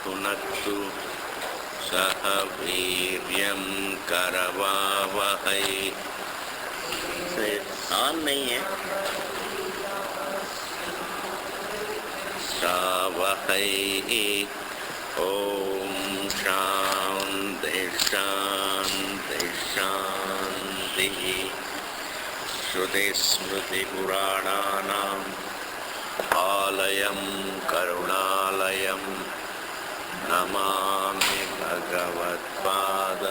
भुनक्तु सह वीर्यं करवावहै। ऑन नहीं है। श्रावहै। ओम शांति शांति शांति। श्रुतिस्मृतिपुराणानाम् आलयं करुणालयं नमामि भगवत्पाद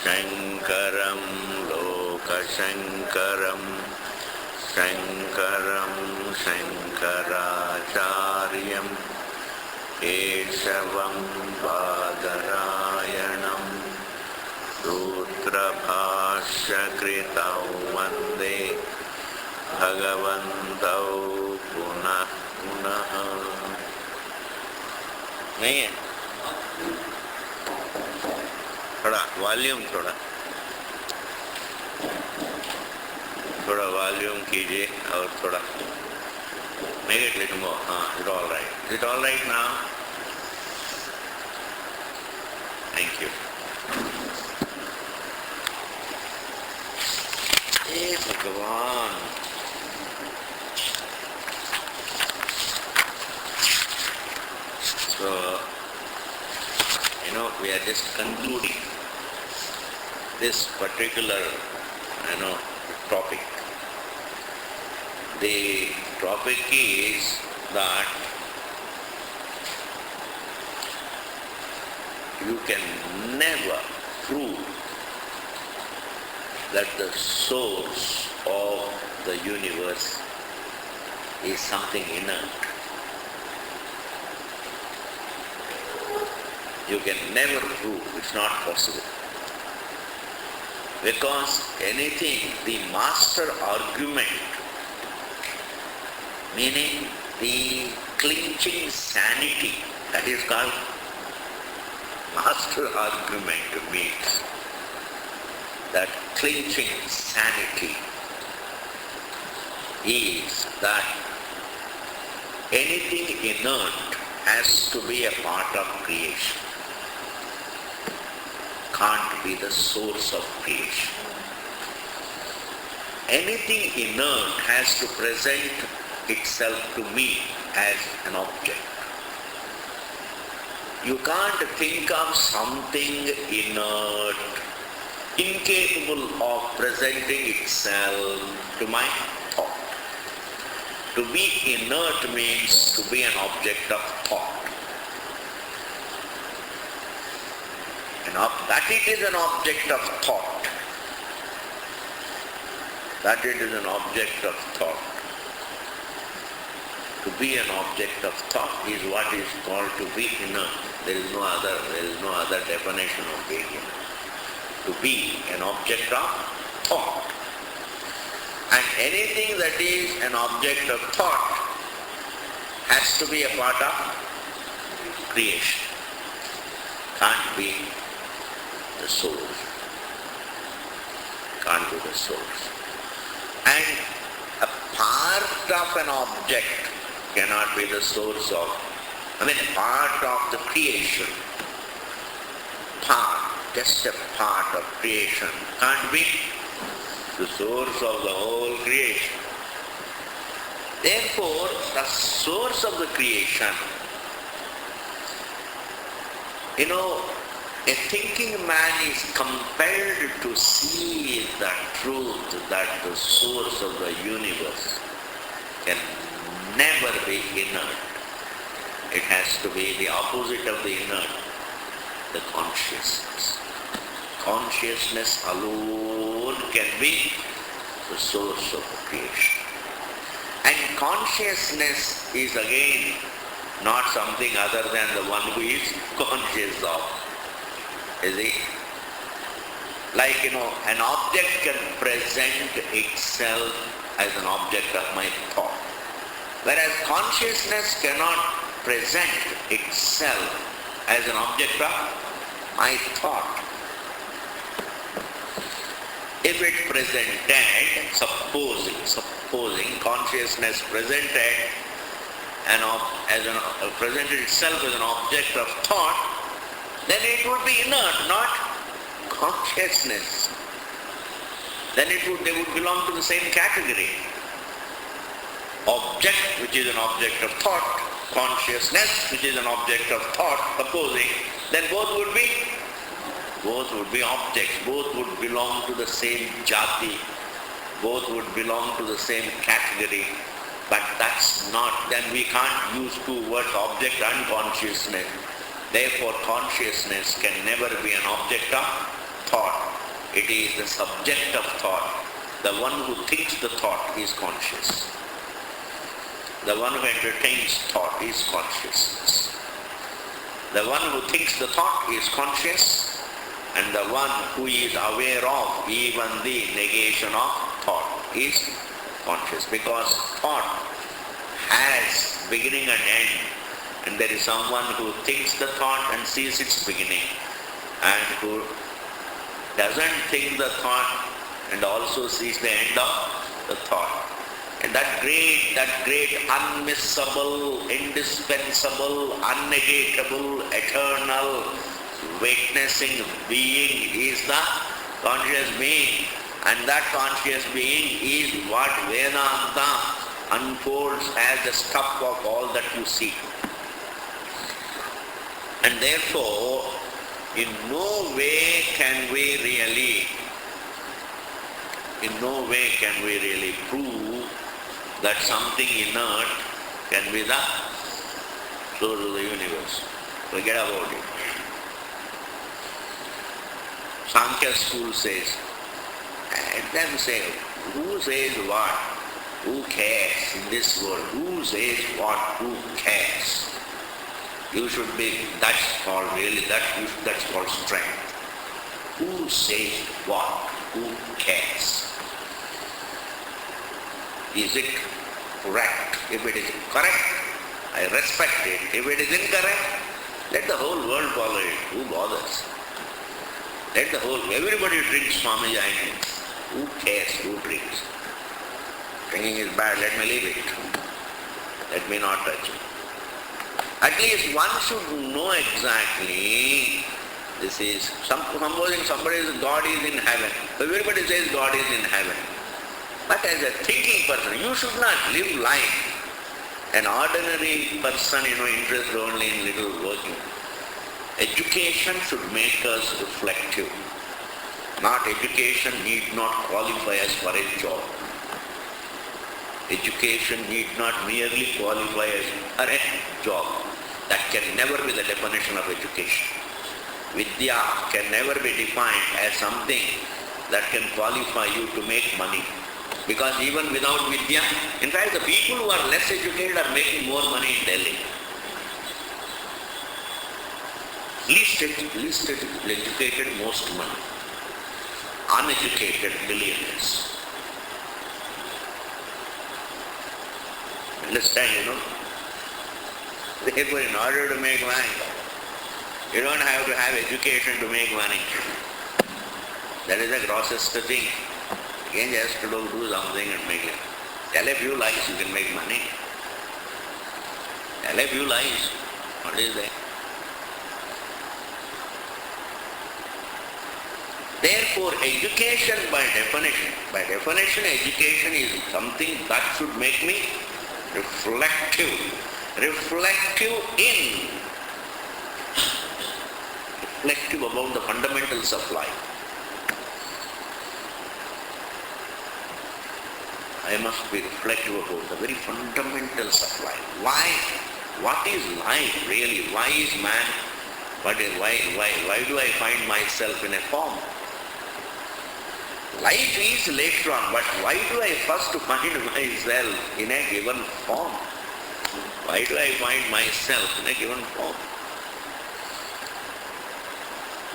शंकरं लोकशंकरं शंकरं शंकराचार्यं केशवं बादरायणं सूत्रभाष्यकृतौ वन्दे भगवन्तौ पुनः पुनः। नहीं है? थोड़ा वॉल्यूम थोड़ा वॉल्यूम कीजिए और थोड़ा make it little more. Is it all right? Is it all right now? Thank you. Hey Bhagavan. So, we are just concluding this particular, topic. The topic is that you can never prove that the source of the universe is something inert. You can never prove, it's not possible. Because anything, the master argument, meaning the clinching sanity, that is called master argument, means that clinching sanity is that anything inert has to be a part of creation. Can't be the source of creation. Anything inert has to present itself to me as an object. You can't think of something inert, incapable of presenting itself to my thought. To be inert means to be an object of thought. That it is an object of thought. That it is an object of thought. To be an object of thought is what is called to be inert. There is no other definition of being inert. To be an object of thought. And anything that is an object of thought has to be a part of creation. Can't be the source. Can't be the source. And a part of an object cannot be the source of, part of the creation. Just a part of creation can't be the source of the whole creation. Therefore, the source of the creation, a thinking man is compelled to see the truth that the source of the universe can never be inert. It has to be the opposite of the inert, the consciousness. Consciousness alone can be the source of the creation. And consciousness is again not something other than the one who is conscious of. Is it? Like, an object can present itself as an object of my thought. Whereas consciousness cannot present itself as an object of my thought. If it presented, supposing consciousness presented presented itself as an object of thought, then it would be inert, not consciousness. Then they would belong to the same category. Object, which is an object of thought, consciousness, which is an object of thought, supposing, then both would be objects, both would belong to the same jati, both would belong to the same category. But that's not, then we can't use two words, object and consciousness. Therefore, consciousness can never be an object of thought. It is the subject of thought. The one who thinks the thought is conscious. The one who entertains thought is consciousness. The one who thinks the thought is conscious, and the one who is aware of even the negation of thought is conscious, because thought has beginning and end, and there is someone who thinks the thought and sees its beginning, and who doesn't think the thought and also sees the end of the thought. And that great, unmissable, indispensable, unnegatable, eternal, witnessing being is the conscious being. And that conscious being is what Vedanta unfolds as the stuff of all that you see. And therefore, in no way can we really prove that something inert can be the source of the universe. Forget about it. Sankhya school says, and them say, who says what? Who cares in this world? Who says what? Who cares? You should be, that's called strength. Who says what? Who cares? Is it correct? If it is correct, I respect it. If it is incorrect, let the whole world follow it. Who bothers? Everybody drinks Swami Jayani. Who cares who drinks? Drinking is bad, let me leave it. Let me not touch it. At least one should know exactly, this is, supposing somebody says God is in heaven. Everybody says God is in heaven. But as a thinking person, you should not live life. An ordinary person, interested only in little working. Education should make us reflective. Not education need not qualify us for a job. Education need not merely qualify us for a job. That can never be the definition of education. Vidya can never be defined as something that can qualify you to make money. Because even without Vidya, in fact the people who are less educated are making more money in Delhi. Least educated, most money. Uneducated, billionaires. Understand, Therefore, in order to make money, you don't have to have education to make money. That is the grossest thing. Again, just to do something and make it. Tell a few lies, you can make money. Tell a few lies. What is that? Therefore, education by definition, education is something that should make me reflective about the fundamentals of life. I must be reflective about the very fundamentals of life. Why? What is life really? Why is man? Why do I find myself in a form? Life is later on, but why do I first find myself in a given form? Why do I find myself in a given form?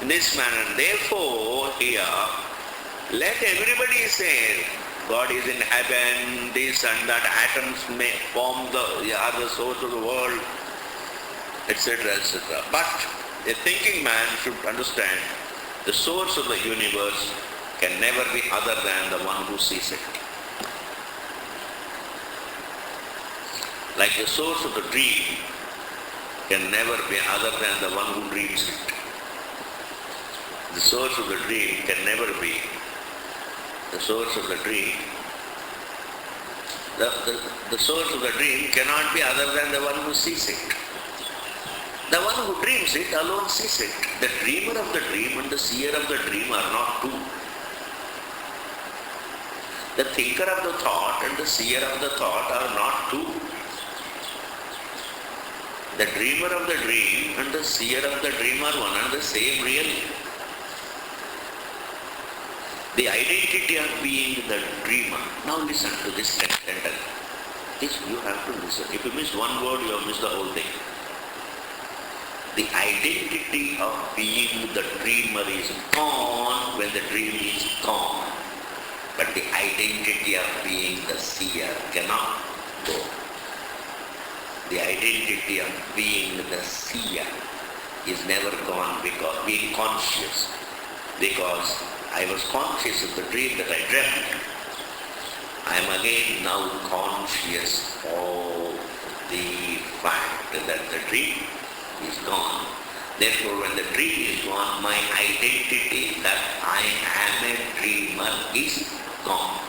In this manner, therefore, here, let everybody say, God is in heaven, this and that, atoms may form are the source of the world, etc., etc. But a thinking man should understand the source of the universe can never be other than the one who sees it. Like the source of the dream can never be other than the one who dreams it. The source of the dream can never be the source of the dream. The source of the dream cannot be other than the one who sees it. The one who dreams it alone sees it. The dreamer of the dream and the seer of the dream are not two. The thinker of the thought and the seer of the thought are not two. The dreamer of the dream and the seer of the dream are one and the same really. The identity of being the dreamer. Now listen to this sentence. This you have to listen. If you miss one word, you have missed the whole thing. The identity of being the dreamer is gone when the dream is gone. But the identity of being the seer cannot go. The identity of being the seer is never gone because being conscious. Because I was conscious of the dream that I dreamt. I am again now conscious of the fact that the dream is gone. Therefore, when the dream is gone, my identity that I am a dreamer is gone.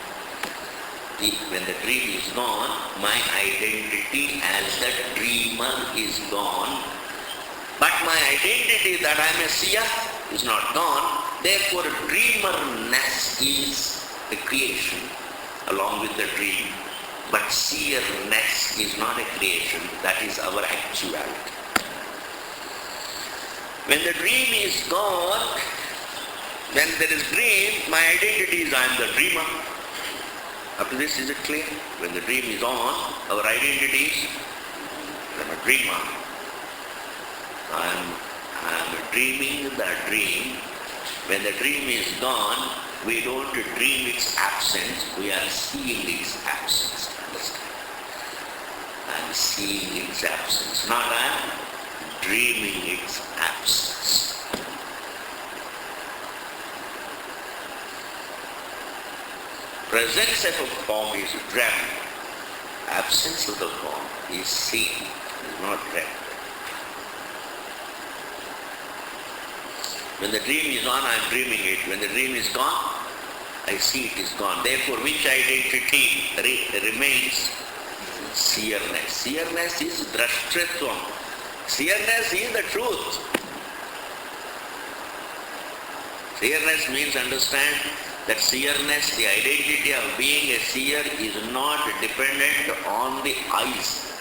When the dream is gone, my identity as the dreamer is gone. But my identity that I am a seer is not gone. Therefore, dreamerness is the creation along with the dream. But seerness is not a creation, that is our actuality. When the dream is gone, when there is dream, my identity is I am the dreamer. Up to this, is it clear? When the dream is on, our identity is I am a dreamer. I am dreaming the dream. When the dream is gone, we don't dream its absence, we are seeing its absence. Understand? I am seeing its absence, not I am dreaming its absence. Presence of a form is dreamt. Absence of the form is seen, is not dreamt. When the dream is on, I am dreaming it. When the dream is gone, I see it is gone. Therefore, which identity remains? Seerness. Seerness is drashtritvam. Seerness is the truth. Seerness means understand that seerness, the identity of being a seer is not dependent on the eyes.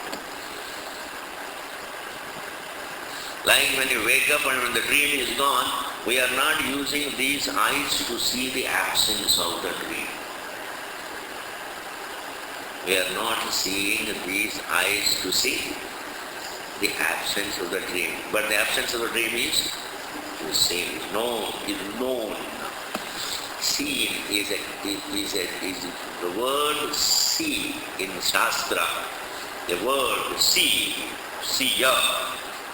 Like when you wake up and when the dream is gone, we are not using these eyes to see the absence of the dream. We are not seeing these eyes to see the absence of the dream. But the absence of the dream is the same, is known. Seen is the word see in Shastra. The word see, seer.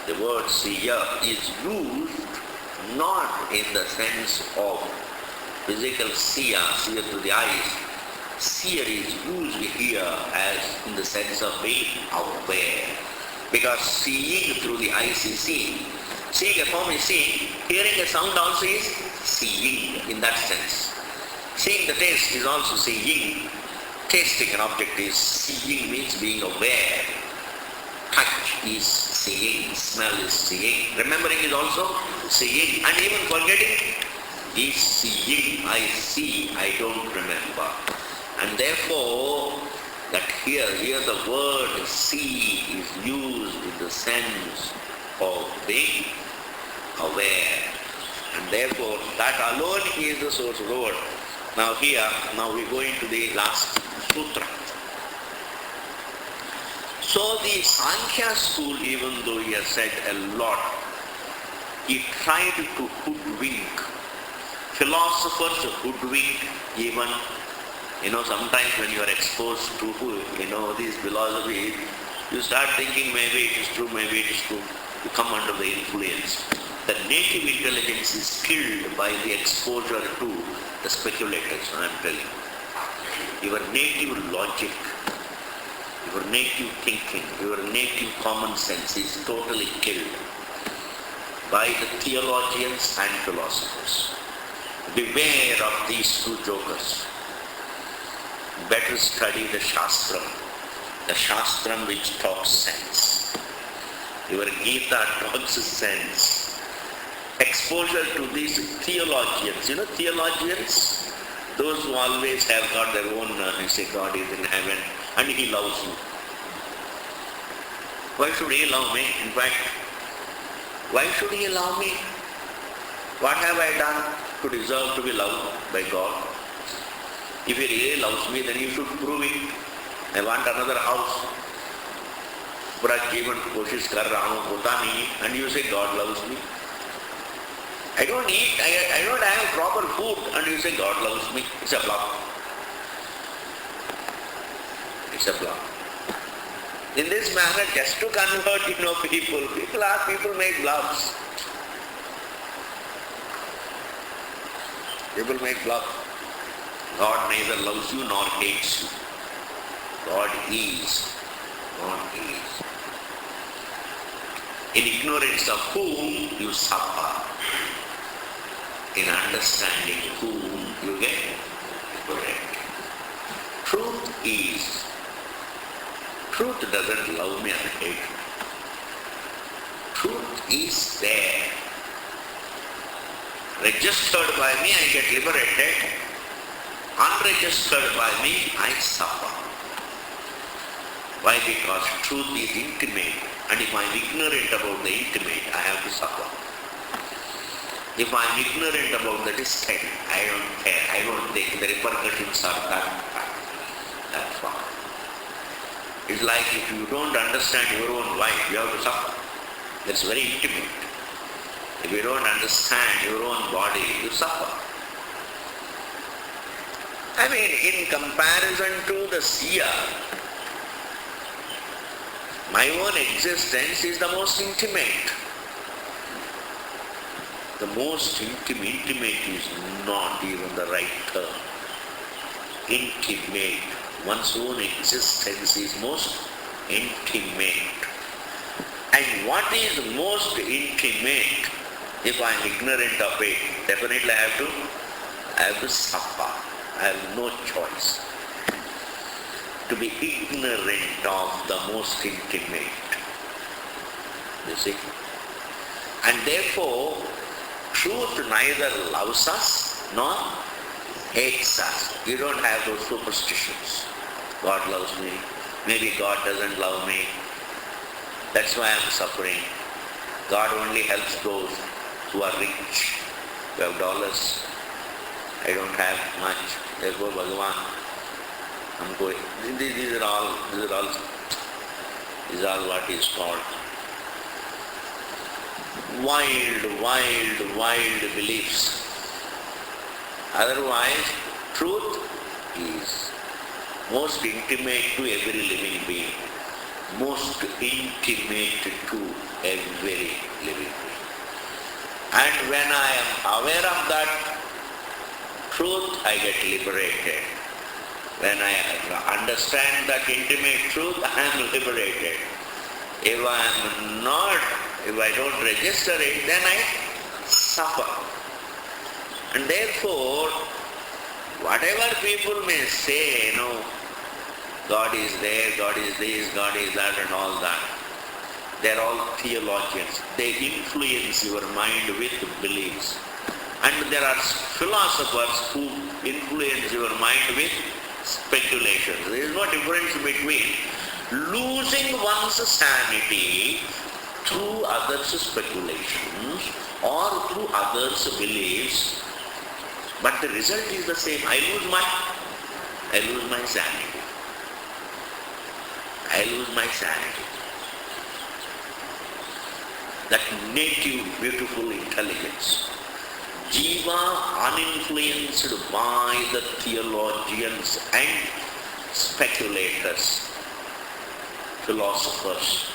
The word seer is used not in the sense of physical seer to the eyes. Seer is used here as in the sense of being aware. Because seeing through the eyes is seeing. Seeing a form is seeing. Hearing a sound also is seeing in that sense. Seeing the taste is also seeing. Tasting an object is seeing, means being aware. Touch is seeing, smell is seeing, remembering is also seeing, and even forgetting is seeing. I see, I don't remember. And therefore, that here the word see is used in the sense of being aware. And therefore, that alone is the source of the word. Now we go into the last sutra. So the Sankhya school, even though he has said a lot, he tried to hoodwink. Philosophers hoodwink even, sometimes when you are exposed to, these philosophies, you start thinking maybe it is true, maybe it is true. You come under the influence. The native intelligence is killed by the exposure to the speculators, I am telling you. Your native logic Your native thinking, your native common sense is totally killed by the theologians and philosophers. Beware of these two jokers. Better study the Shastram which talks sense. Your Gita talks sense. Exposure to these theologians. Theologians, those who always have got their own, say God is in heaven and He loves you. Why should He love me? In fact, why should He love me? What have I done to deserve to be loved by God? If He really loves me, then He should prove it. I want another house. पूरा जीवन कोशिश कर रहा हूँ, होता नहीं, and you say God loves me. I don't eat, I don't have proper food, and you say God loves me. It's a bluff. It's a bluff. In this manner, just to convert, people make bluffs. People make bluffs. God neither loves you nor hates you. God is. God is. In ignorance of whom you suffer. In understanding whom you get correct. Truth doesn't love me and hate me. Truth is there. Registered by me, I get liberated. Unregistered by me, I suffer. Why? Because truth is intimate, and if I am ignorant about the intimate, I have to suffer. If I am ignorant about the distant, I don't care. I don't think the repercussions are that far. It's like if you don't understand your own wife, you have to suffer. That's very intimate. If you don't understand your own body, you suffer. In comparison to the seer, my own existence is the most intimate. The most intimate is not even the right term. Intimate. One's own existence is most intimate. And what is most intimate? If I am ignorant of it, definitely I have to suffer. I have no choice. To be ignorant of the most intimate. You see? And therefore, truth neither loves us nor hates us. You don't have those superstitions. God loves me. Maybe God doesn't love me. That's why I'm suffering. God only helps those who are rich, who have dollars. I don't have much. Therefore, Bhagavan, these are all what is called wild beliefs. Otherwise, truth is most intimate to every living being. Most intimate to every living being. And when I am aware of that truth, I get liberated. When I understand that intimate truth, I am liberated. If I don't register it, then I suffer. And therefore, whatever people may say, God is there, God is this, God is that and all that, they're all theologians. They influence your mind with beliefs. And there are philosophers who influence your mind with speculations. There is no difference between losing one's sanity through others' speculations or through others' beliefs, but the result is the same. I lose my sanity. I lose my sanity. That native, beautiful intelligence. Jiva uninfluenced by the theologians and speculators, philosophers.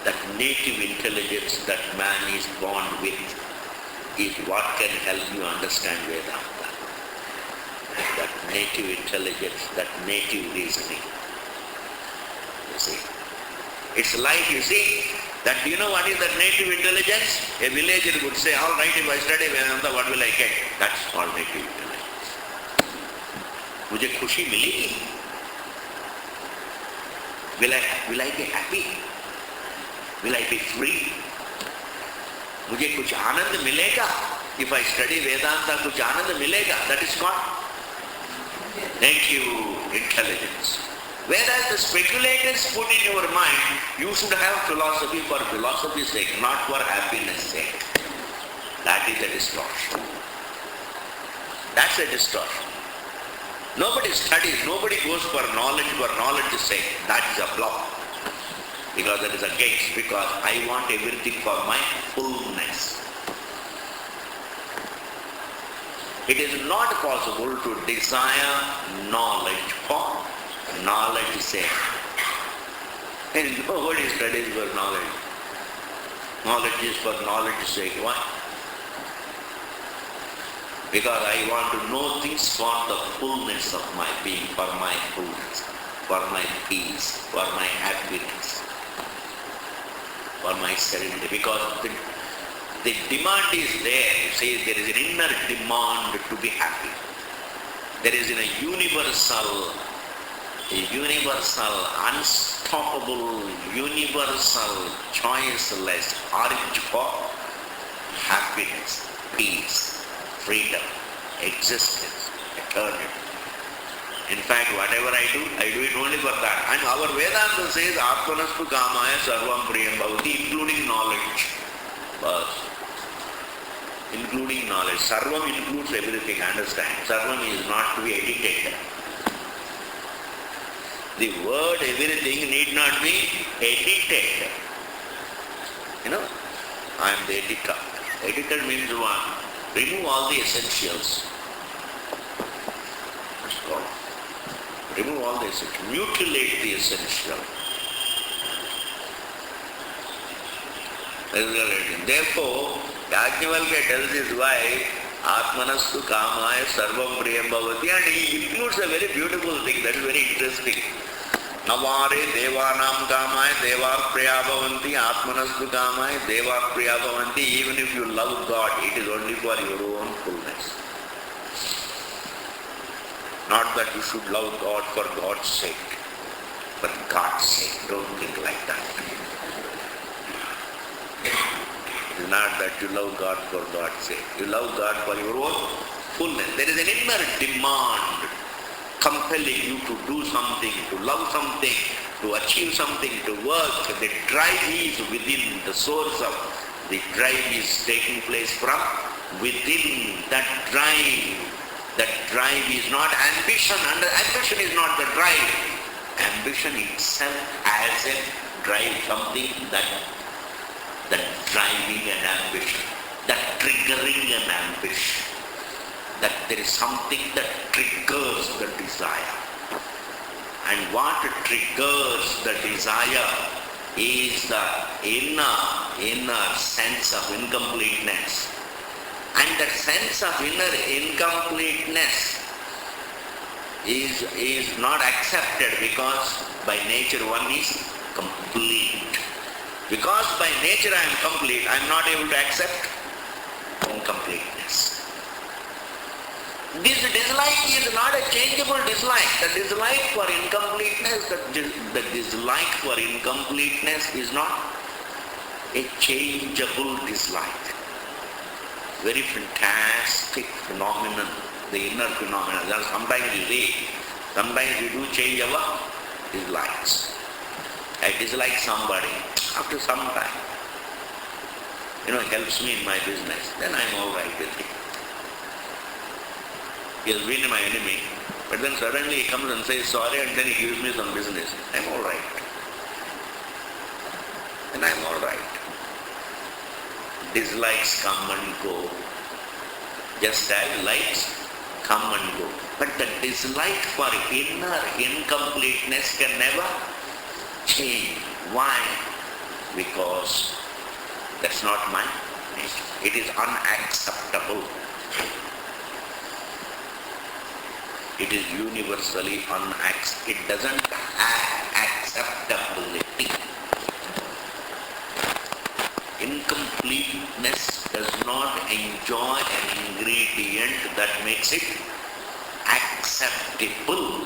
That native intelligence that man is born with is what can help you understand Vedanta. That native intelligence, that native reasoning. you see. It's like, you see, that you know what is the native intelligence? A villager would say, all right, if I study Vedanta, what will I get? That's called native intelligence. मुझे खुशी मिलेगी? Will I be happy? Will I be free? मुझे कुछ आनंद मिलेगा? If I study Vedanta, कुछ आनंद मिलेगा? That is called native intelligence. Whereas the speculators put in your mind, you should have philosophy for philosophy's sake, not for happiness' sake. That is a distortion. That's a distortion. Nobody studies, nobody goes for knowledge's sake. That is a bluff. Because that is against, because I want everything for my fullness. It is not possible to desire knowledge for knowledge's sake. And nobody studies for knowledge. Knowledge is for knowledge's sake. Why? Because I want to know things for the fullness of my being, for my fullness, for my peace, for my happiness, for my serenity. Because the demand is there. You see, there is an inner demand to be happy. There is a universal, unstoppable, universal, choiceless urge for happiness, peace, freedom, existence, eternity. In fact, whatever I do it only for that. And our Vedanta says, Atmanastu kamaya sarvam priyam bhavati, including knowledge. But including knowledge. Sarvam includes everything, understand. Sarvam is not to be edited. The word everything need not be edited. You know, I am the editor. Editor means what? Remove all the essentials. That's all. Remove all the essentials. Mutilate the essential. Therefore, Yajnavalkya tells his wife, Atmanastu kamaya sarvam priyam bhavati, and he includes a very beautiful thing, that is very interesting. Navare devanam kamaya devar priya bhavanti, Atmanastu kamaya devar priya bhavanti. Even if you love God, it is only for your own fullness. Not that you should love God for God's sake, but God's sake. Don't think like that. It is not that you love God for God's sake. You love God for your own fullness. There is an inner demand compelling you to do something, to love something, to achieve something, to work. The drive is within. The source of the drive is taking place from within. That drive is not ambition. And ambition is not the drive. Ambition itself as a drive, something that driving an ambition, that triggering an ambition, that there is something that triggers the desire. And what triggers the desire is the inner sense of incompleteness. And that sense of inner incompleteness is not accepted because by nature one is complete. Because by nature I am complete, I am not able to accept incompleteness. This dislike is not a changeable dislike. The dislike for incompleteness, the dislike for incompleteness is not a changeable dislike. Very fantastic phenomenon, the inner phenomenon. Sometimes we do change our dislikes. I dislike somebody. After some time, it helps me in my business, then I am all right with him. He has been my enemy, but then suddenly he comes and says sorry and then he gives me some business. I am all right. Then I am all right. Dislikes come and go, just as likes come and go. But the dislike for inner incompleteness can never change. Why? Because that's not my nature. It is unacceptable. It is universally unacceptable. It doesn't accept acceptability. Incompleteness does not enjoy an ingredient that makes it acceptable.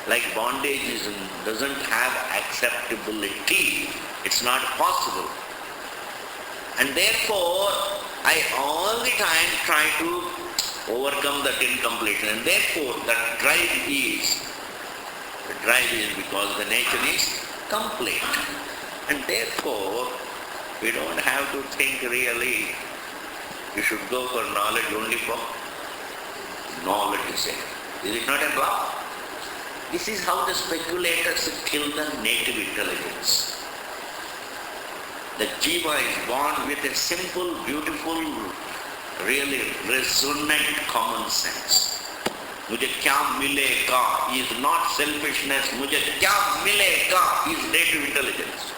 Like bondage doesn't have acceptability. It's not possible. And therefore, I all the time try to overcome that incompleteness. And therefore, the drive is because the nature is complete. And therefore, we don't have to think really. You should go for knowledge only for knowledge sake. Is it not a law? This is how the speculators kill the native intelligence. The jiva is born with a simple, beautiful, really resonant common sense. Mujhe kya milega is not selfishness. Mujhe kya milega is native intelligence.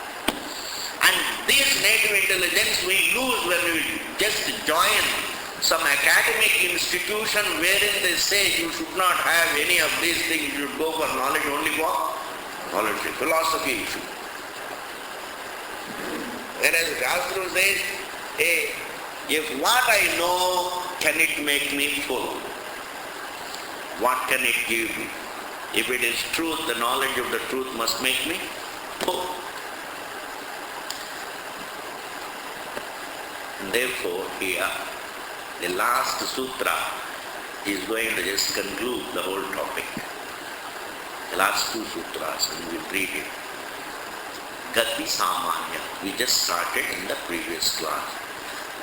And this native intelligence we lose when we just join some academic institution wherein they say you should not have any of these things, you should go for knowledge only for knowledge, philosophy issue. Whereas Shastra says, hey, if what I know, can it make me full? What can it give me? If it is truth, the knowledge of the truth must make me full. And therefore, here, the last sutra is going to just conclude the whole topic. The last two sutras, and we'll read it. Gati Samanya. We just started in the previous class.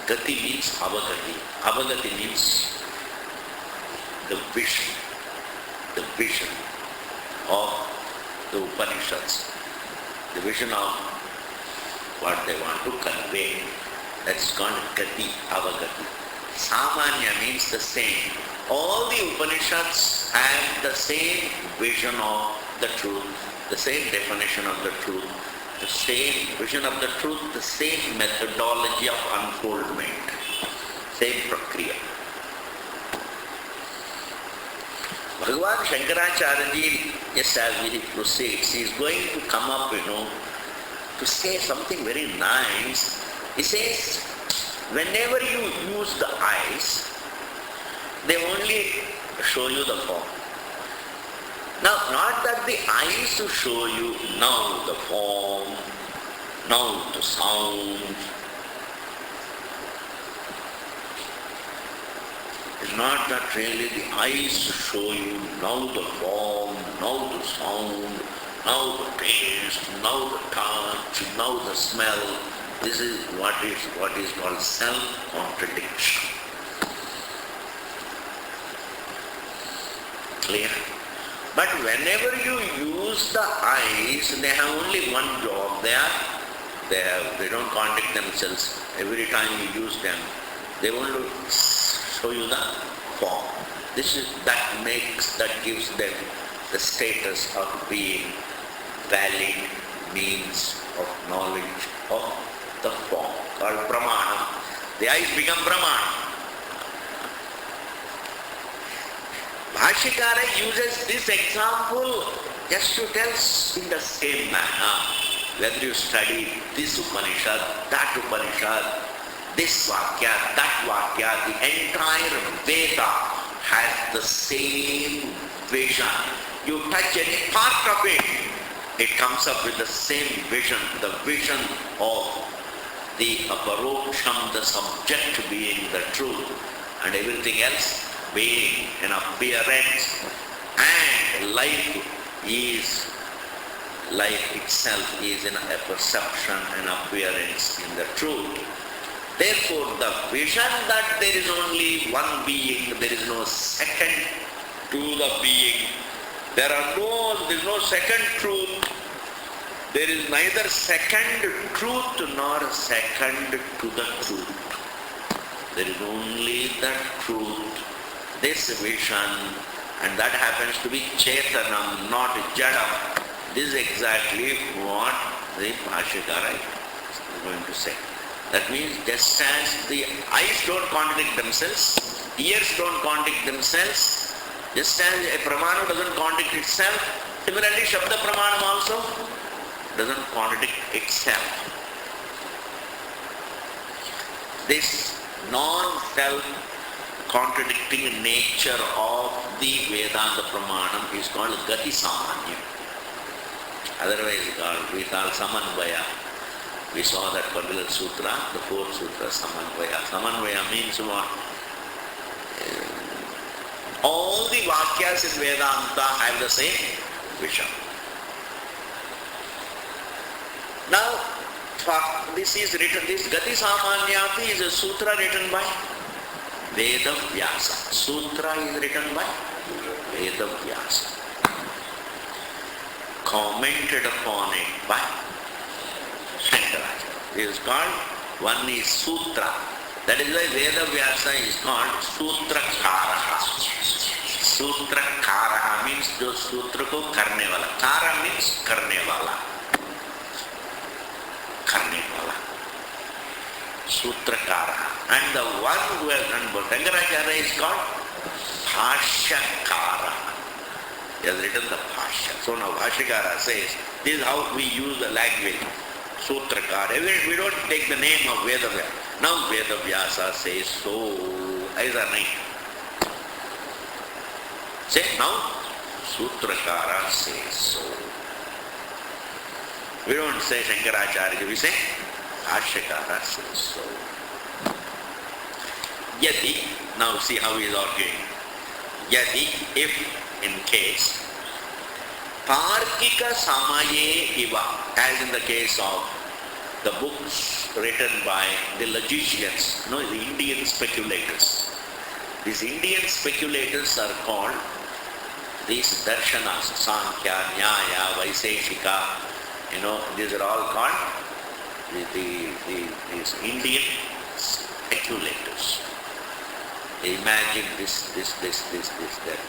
Gati means avagati. Avagati means the vision of the Upanishads, the vision of what they want to convey. That's called Gati, Avagati. Samanya means the same. All the Upanishads have the same vision of the truth, the same definition of the truth, the same vision of the truth, the same methodology of unfoldment, same prakriya. Bhagavan Shankaracharya, just as he proceeds, he is going to come up, to say something very nice. He says, whenever you use the eyes, they only show you the form. Now, not that the eyes will show you now the form, now the sound. It's not that really the eyes show you now the form, now the sound, now the taste, now the touch, now the smell. This is what is called self-contradiction. Clear? But whenever you use the eyes, they have only one job. They don't contradict themselves. Every time you use them, they want to show you the form. That gives them the status of being valid means of knowledge of the form, called Brahma. The eyes become Brahma. Bhashyakara uses this example just to tell in the same manner. Whether you study this Upanishad, that Upanishad, this Vakya, that Vakya, the entire Veda has the same vision. You touch any part of it, it comes up with the same vision, the vision of the aparoksham, the subject being the truth, and everything else being an appearance. And life itself is a perception, an appearance in the truth. Therefore, the vision that there is only one being, there is no second to the being, there is no second truth, there is neither second truth nor second to the truth. There is only the truth, this vision, and that happens to be Chetanam, not Jadam. This is exactly what the Bhashyakara is going to say. That means just as the eyes don't contradict themselves, ears don't contradict themselves, just as a pramana doesn't contradict itself, Similarly, Shabda Pramanam also doesn't contradict itself. This non-self-contradicting nature of the Vedanta Pramanam is called Gati Samanya. Otherwise we call Samanvaya. We saw that particular sutra, the fourth sutra, Samanvaya. Samanvaya means what? All the Vakyas in Vedanta have the same vision. Now, this is written, this Gati Samanyati is a sutra written by Veda Vyasa. Sutra is written by Veda Vyasa. Commented upon it by Shankaracharya. This is called, one is Sutra. That is why Veda Vyasa is called Sutrakaraha. Sutrakaraha means jo sutra ko karne wala. Kara means karne wala. Karne wala. Sutrakaraha. And the one who has done Shankaracharya is called Bhashyakaraha. He has written the Bhashya. So now Bhashyakara says, this is how we use the language. Sutrakara. We don't take the name of Veda Vyasa. Now Veda Vyasa says so. Either name. Say now, Sutrakara says so. We don't say Shankaracharya, we say Bhashyakara says so. Yadi, now see how he is arguing. Yadi, if in case, Tarkika Samaye Iva, as in the case of the books written by the logicians, the Indian speculators. These Indian speculators are called these darshanas, Sankhya, Nyaya, Vaiseshika, these are all called these Indian speculators. They imagine this, that.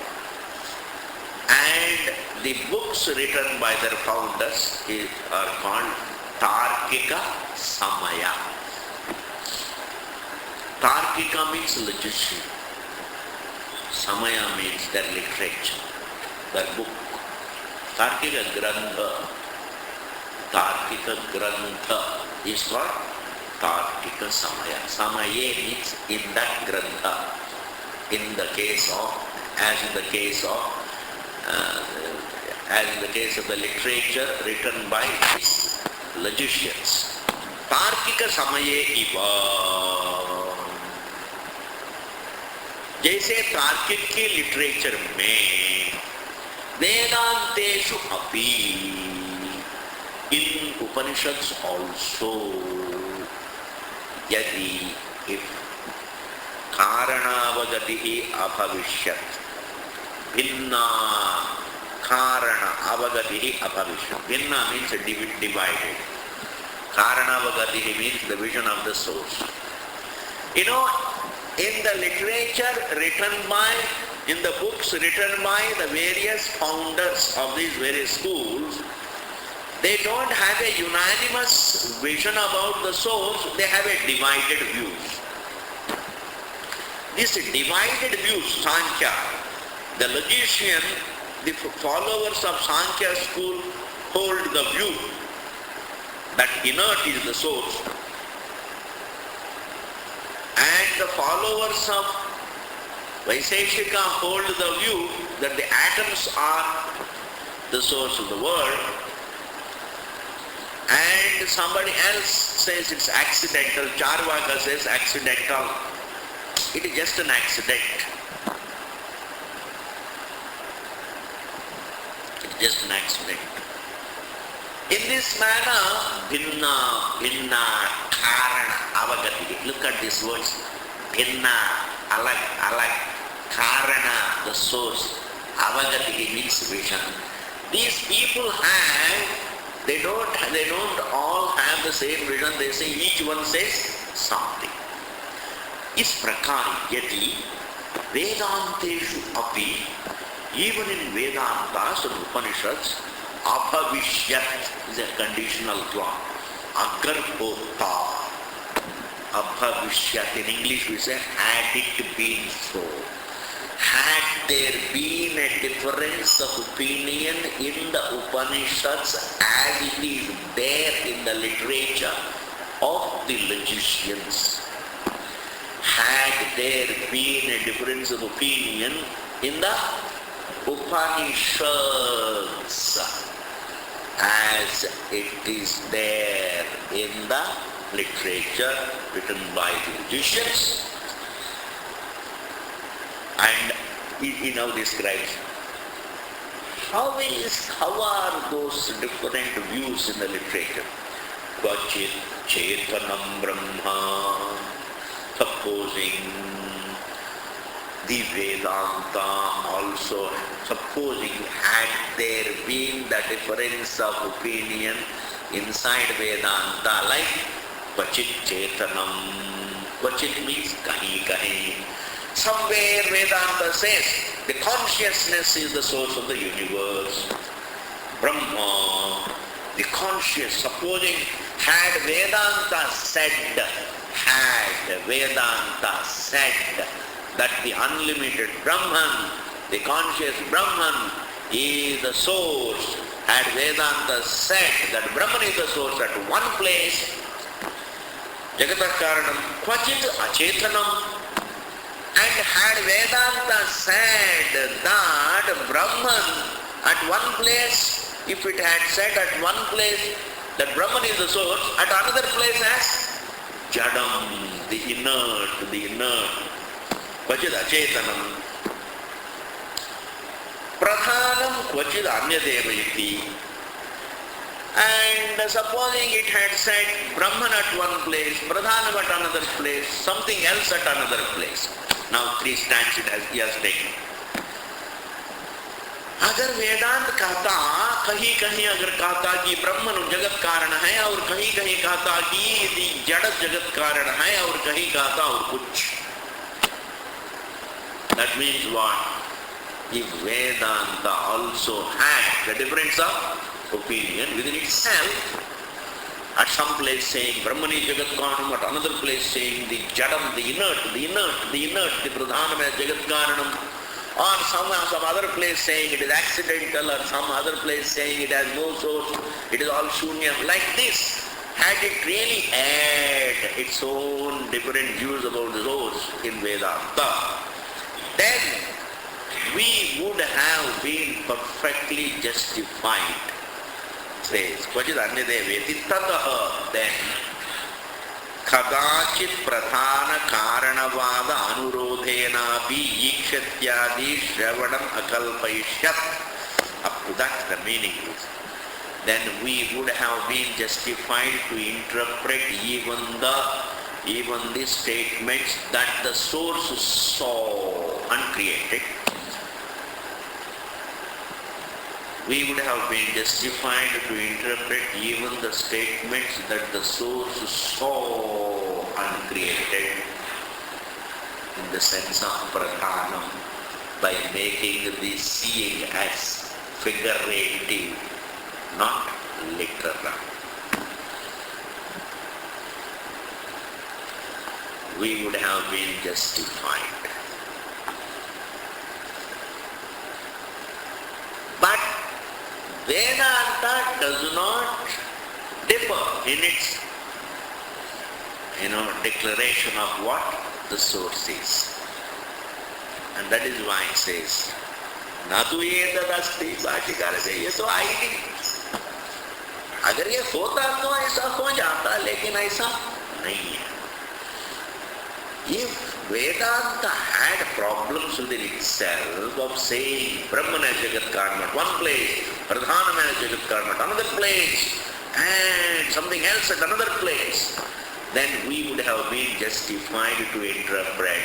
And the books written by their founders are called Tarkika Samaya. Tarkika means logician. Samaya means their literature, their book. Tarkika Grantha is called Tarkika Samaya. Samaye means in that Grantha. In the case of, as in the case of the literature written by these logicians. Tarkika Samaye Iva. जैसे तार्किक की literature में वेदांतेषु अपि in Upanishads also यदि if कारणवगतिः अभविष्यत् भिन्ना कारण avagatiः अभविष्यत् भिन्ना means divided कारणवगतिः means the vision of the source. In the literature written by, in the books written by the various founders of these various schools, they don't have a unanimous vision about the source, they have a divided views. This divided views, Sankhya, the logician, the followers of Sankhya school hold the view that inert is the source. And the followers of Vaiseshika hold the view that the atoms are the source of the world, and somebody else says it's accidental. Charvaka says accidental. It is just an accident. It is just an accident. In this manner, bhinna, karana, avagati. Look at these words. Bhinna, alag, karana, the source. Avagati means vision. These people they don't all have the same vision. They say each one says something. Is prakari yati Vedanteshu api, even in Vedantas and Upanishads, abhavishyat is a conditional clause. Agar hota. Abhavishyat, in English we say, had it been so. Had there been a difference of opinion in the Upanishads as it is there in the literature of the logicians, had there been a difference of opinion in the Upanishads as it is there in the literature written by the logicians, and he now describes how are those different views in the literature. Kvachit Chetanam Brahma, supposing the Vedanta also, supposing had there been the difference of opinion inside Vedanta, like Kvachit Chetanam, Kvachit means kahi kahi. Somewhere Vedanta says the consciousness is the source of the universe. Brahma, the conscious, supposing had Vedanta said that the unlimited Brahman, the conscious Brahman is the source, had Vedanta said that Brahman is the source at one place, Ikshatyadhikaranam Kvachit Achetanam, and had Vedanta said that Brahman at one place, if it had said at one place that Brahman is the source, at another place as Jadam, the inert, Kvachit Achetanam, Pradhanam Kvachit Anyadeva iti. And supposing it had said Brahman at one place, Pradhanam at another place, something else at another place. Now three stands he has taken. अगर वेदांत कहता कहीं कहीं अगर कहता कि ब्रह्मन जगत कारण है और कहीं कहीं कहता कि जड़ जगत कारण है और कहीं कहता और कुछ, that means what? If Vedanta also had the difference of opinion within itself, at some place saying Brahman is jagat karanam, at another place saying the jadam, the inert, the pradhanam is jagat karanam, or some other place saying it is accidental, or some other place saying it has no source, it is all shunya. Like this, had it really had its own different views about the source in Vedanta, then we would have been perfectly justified. Says, Kvachit Anyadeveti tataha, then kadachit pradhana karanavada anurodhenapi ikshatyadi shravanam akalpaishyat. Up to that the meaning is, then we would have been justified to interpret even the statements that the source saw uncreated. We would have been justified to interpret even the statements that the source saw uncreated in the sense of pradhanam, by making the seeing as figurative, not literal. We would have been justified. But Vedanta does not differ in its declaration of what the source is. And that is why it says, Natu etadasti bhashikara se, ye to आएगी. अगर ये होता तो ऐसा हो जाता, लेकिन ऐसा नहीं है. If Vedanta had problems within itself of saying Brahman as Jagat Karma at one place, Pradhanam as Jagat Karma at another place, and something else at another place, then we would have been justified to interpret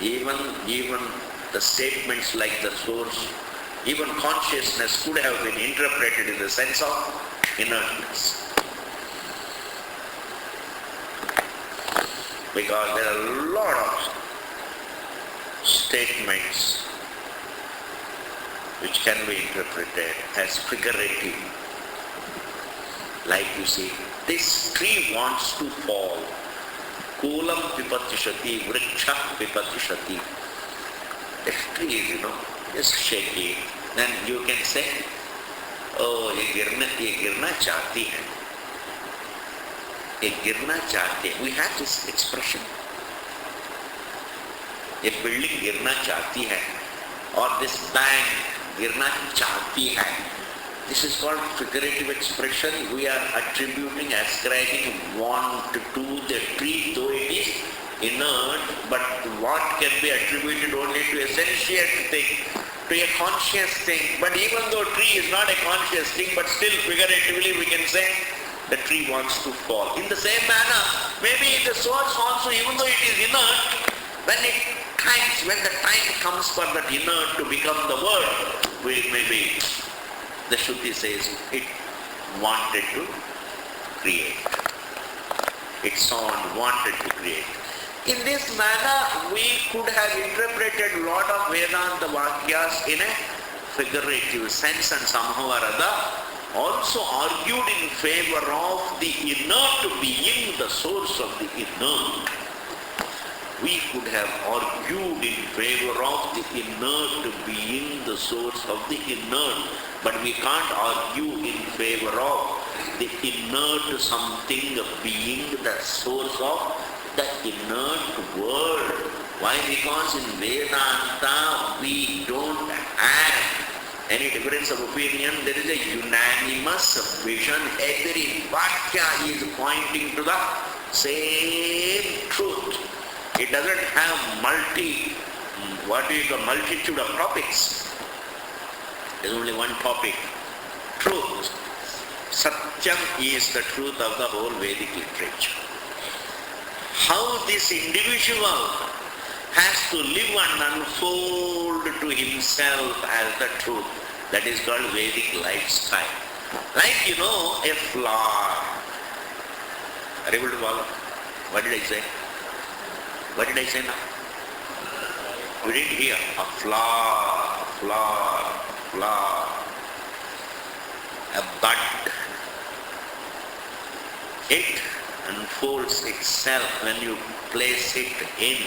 even the statements like the source, even consciousness could have been interpreted in the sense of inertness. Because there are a lot of statements which can be interpreted as figurative. Like you see, this tree wants to fall. Kulam pipatishati, vriksha pipatishati. The tree is, just shake it. Then you can say, oh, ye girna chahti hai. Ye girna chahti hai. We have this expression. A building girna chahti hai. Or this bank girna chahti hai. This is called figurative expression. We are attributing, ascribing want to the tree, though it is inert, but what can be attributed only to a sentient thing, to a conscious thing. But even though tree is not a conscious thing, but still figuratively we can say the tree wants to fall. In the same manner, maybe the source also, even though it is inert, when the time comes for that inert to become the word, maybe the Shruti says it wanted to create. Its sound wanted to create. In this manner, we could have interpreted a lot of Vedanta Vakyas in a figurative sense, and somehow or other also argued in favor of the inert being the source of the inert. We could have argued in favor of the inert being the source of the inert, but we can't argue in favor of the inert something being the source of the inert world. Why? Because in Vedanta we don't have any difference of opinion. There is a unanimous vision. Every Vakya is pointing to the same truth. It doesn't have multitude of topics. There is only one topic. Truth. Satyam is the truth of the whole Vedic literature. How this individual has to live and unfold to himself as the truth. That is called Vedic lifestyle. Like, a flower. Are you able to follow? What did I say? What did I say now? We didn't hear. A flower, a bud. It unfolds itself when you place it in.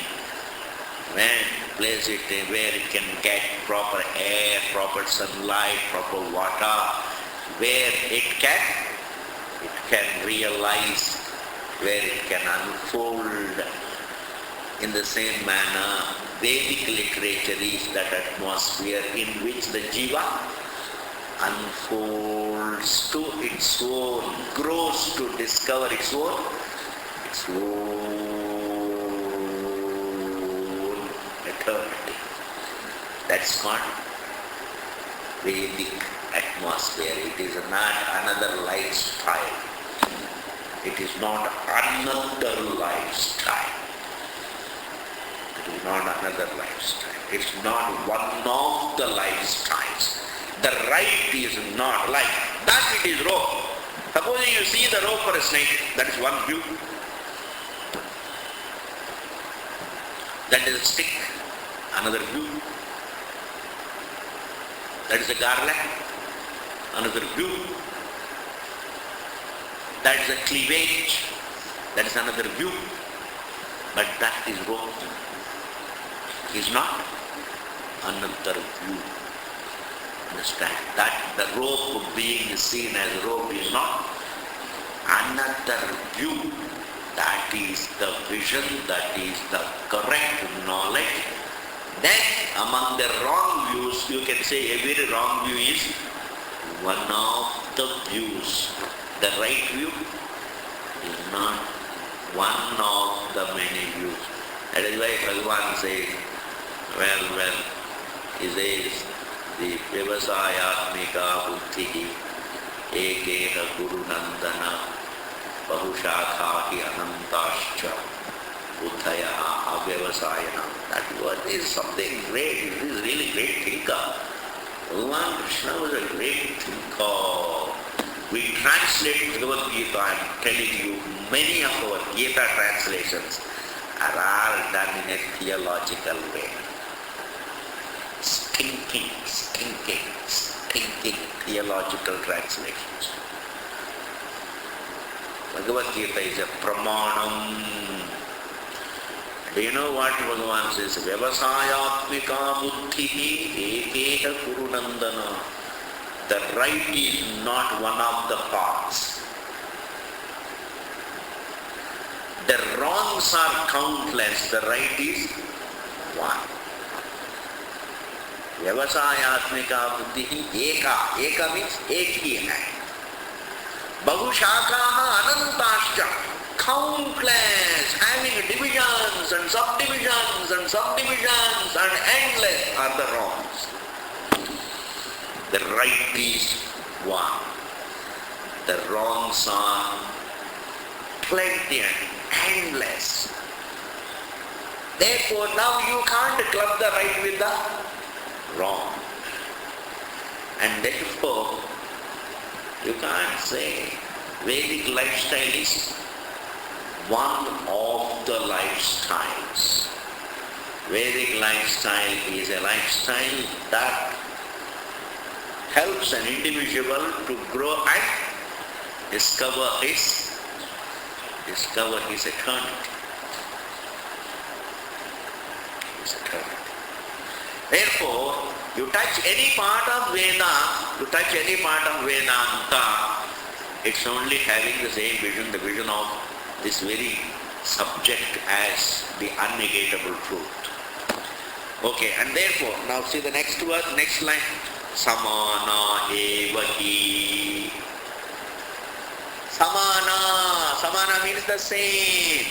Where it can get proper air, proper sunlight, proper water, where it can realize, where it can unfold. In the same manner, Vedic literature is that atmosphere in which the jiva unfolds to its own, grows to discover its own eternity. That's called Vedic atmosphere. It is not another lifestyle. It is not another lifestyle. It is not another lifestyle. It's not one of the lifestyles. The right is not like that. It is rope. Supposing you see the rope for a snake, that is one view. That is a stick, another view. That is a garland, another view. That is a cleavage, that is another view. But that is rope. Is not another view. Understand? That the rope being seen as rope is not another view. That is the vision, that is the correct knowledge. Then among the wrong views, you can say every wrong view is one of the views. The right view is not one of the many views. That is why Bhagavan says, he says, the Vyavasayatmika buddhi ekena guru nandana bahushakhahi anantascha buddhaya avyavasayanam. That word is something great. It is really great thinker. Bhagavan Krishna was a great thinker. We translate Bhagavad Gita. I am telling you, many of our Gita translations are all done in a theological way. Stinking theological translations. Bhagavad Gita is a pramanam. Do you know what Bhagavan says? Vyavasayatmika buddhihi ekeha kurunandana. The right is not one of the paths. The wrongs are countless. The right is one. Vyavasayatmika buddhihi eka. Eka means ek hi hai. Bahushakaha anantascha. Countless, having divisions and subdivisions and subdivisions and endless are the wrongs. The right is one. The wrongs are plenty and endless. Therefore now you can't club the right with the wrong. And therefore you can't say Vedic lifestyle is one of the lifestyles. Vedic lifestyle is a lifestyle that helps an individual to grow and discover his eternity. His eternity. Therefore, you touch any part of Vedanta, it's only having the same vision, the vision of this very subject as the unnegatable truth. Okay, and therefore, now see the next word, next line. Samana evahi. Samana means the same.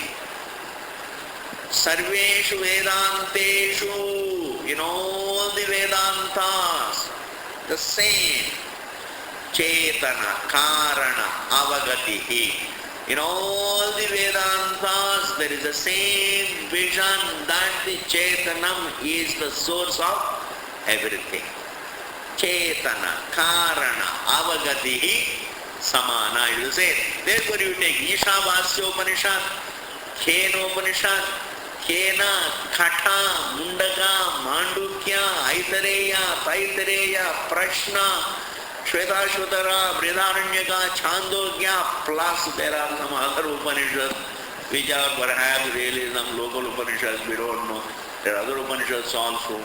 Sarveshu Vedanteshu, in all the Vedantas, the same. Chetana, Karana, Avagatihi. In all the Vedantas, there is the same vision that the Chetanam is the source of everything. Chetana, Karana, Avagatihi, Samana, you will say. Therefore you take Ishavasya Upanishad, Kena Upanishad, Kena, Khatha, Mundaka, Mandukya, Aitareya, Taitareya, Prashna, Shvetashvatara, Brihadaranyaka, Chandogya, plus there are some other Upanishads which are perhaps really some local Upanishads, we don't know. There are other Upanishads also.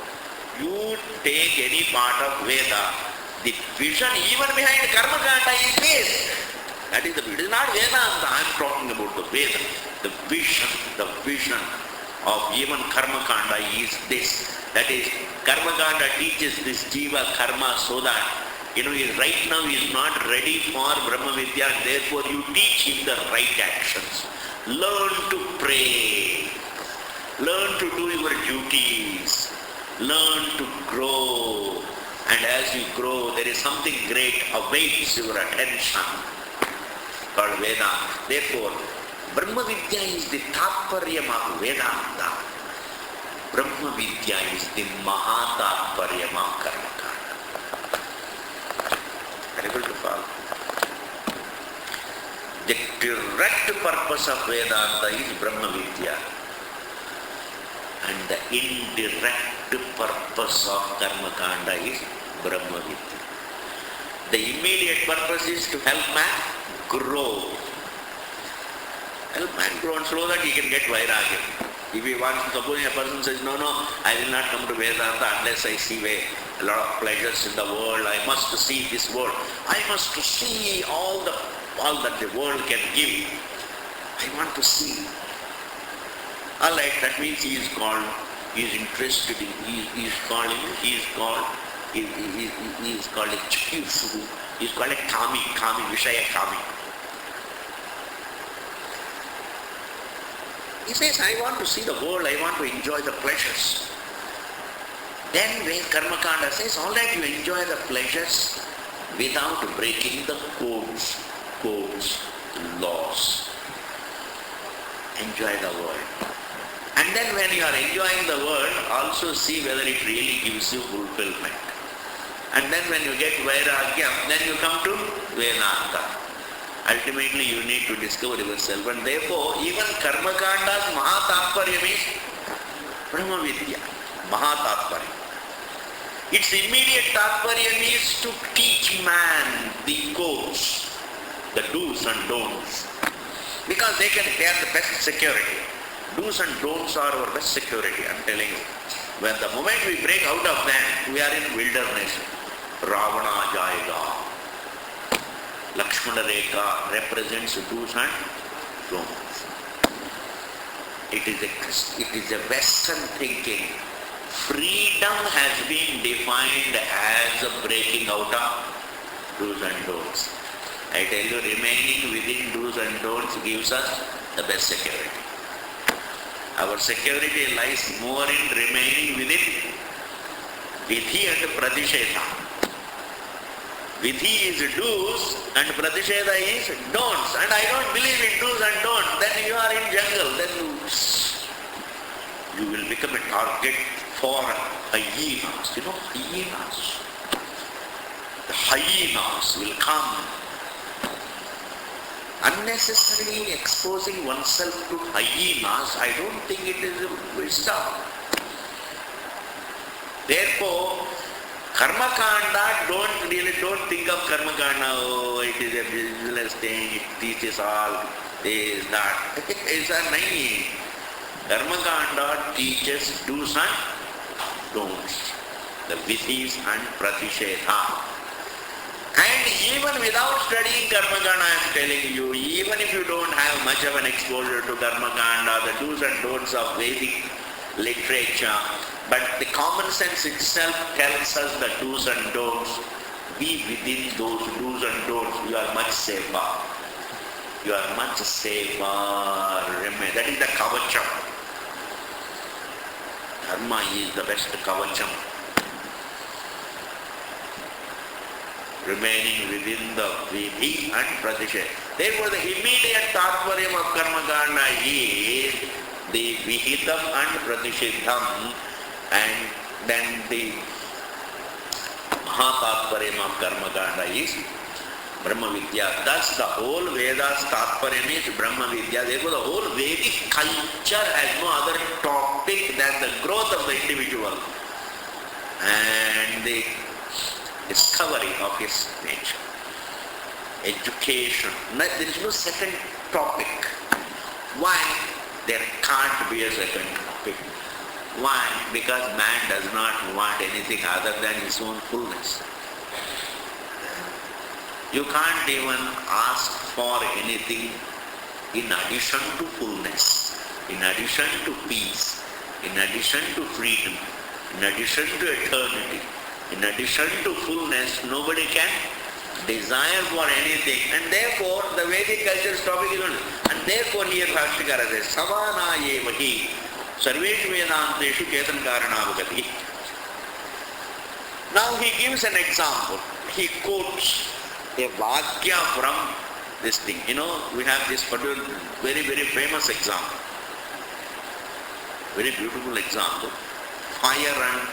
You take any part of Veda, the vision even behind Karma Kanda is this. That is the vision. It is not Vedanta, I am talking about the Veda. The vision of even Karma Kanda is this. That is, Karma Kanda teaches this Jiva Karma so that right now he is not ready for Brahma Vidya, and therefore you teach him the right actions. Learn to pray. Learn to do your duties. Learn to grow. And as you grow, there is something great awaits your attention called Vedanta. Therefore, Brahma Vidya is the Tatparyam of Vedanta. Brahma Vidya is the Mahatatparyam of Karma Kanda. Able to follow. The direct purpose of Vedanta is Brahma Vidya, and the indirect purpose of Karma Kanda is Brahma Vidya. The immediate purpose is to help man grow. Help man grow, and so that he can get Vairagya. If he wants, suppose a person says, no, I will not come to Vedanta unless I see a lot of pleasures in the world. I must see this world. I must see all that the world can give. I want to see. Alright, that means he is interested in, he is called a Chikishu. He is called a Kami, Vishaya Kami. He says, I want to see the world, I want to enjoy the pleasures. Then when Karma Kanda says, all right, you enjoy the pleasures without breaking the codes, laws. Enjoy the world. And then when you are enjoying the world, also see whether it really gives you fulfillment. And then when you get Vairagya, then you come to Vedanta. Ultimately you need to discover yourself, and therefore even Karma Kanda's Mahatatparyam is Brahma Vidya, Mahatatparyam. Its immediate Tatparyam is to teach man the codes, the do's and don'ts, because they are the best security. Do's and don'ts are our best security, I'm telling you. When the moment we break out of them, we are in wilderness. Ravana Jayega. Lakshmana Rekha represents do's and don'ts. It is a Western thinking. Freedom has been defined as a breaking out of do's and don'ts. I tell you, remaining within do's and don'ts gives us the best security. Our security lies more in remaining within vidhi and pratishedha. Vidhi is do's and pratishedha is don'ts. And I don't believe in do's and don'ts. Then you are in jungle. Then you will become a target for hyenas. You know, hyenas. The hyenas will come. Unnecessarily exposing oneself to hyenas, I don't think it is wisdom. Therefore, karma kanda, don't think of karma kanda, oh, it is a business thing, it teaches all this, that. Aisa nahi. Karma kanda teaches do's and don'ts, the vidhis and pratishedha. And even without studying Karma Kanda, I am telling you, even if you don't have much of an exposure to Karma Kanda, the do's and don'ts of Vedic literature, but the common sense itself tells us the do's and don'ts. Be within those do's and don'ts, you are much safer. You are much safer. That is the kavacham. Dharma is the best kavacham. Remaining within the vidhi and pratishedha. Therefore, the immediate tatparyam of karma kanda is the vihitam and pratishedham, and then the mahatatparyam of karma kanda is Brahma Vidya. Thus, the whole Veda's tatparyam is Brahma Vidya. Therefore, the whole Vedic culture has no other topic than the growth of the individual and the discovery of his nature. Education. There is no second topic. Why? There can't be a second topic. Why? Because man does not want anything other than his own fullness. You can't even ask for anything in addition to fullness, in addition to peace, in addition to freedom, in addition to eternity. In addition to fullness, nobody can desire for anything, and therefore the Vedic culture's topic is only. And therefore here Bhashyakara says, Savana yevahi sarveshu vedanteshu chetan karanavagati. Now he gives an example. He quotes a vakya from this thing. You know, we have this particular very, very famous example. Very beautiful example. Fire and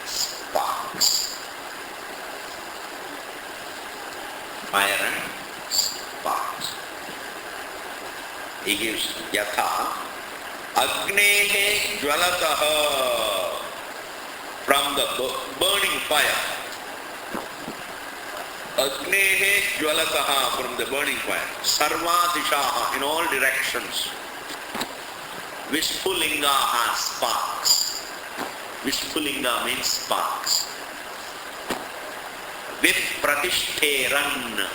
sparks. Fire and sparks. He gives yatha agnehe jvalataha, from the burning fire. Agnehe jvalataha, from the burning fire. Sarva dishaha, in all directions. Vishpulingaha, sparks. Vishpulinga means sparks. With pratishtheran,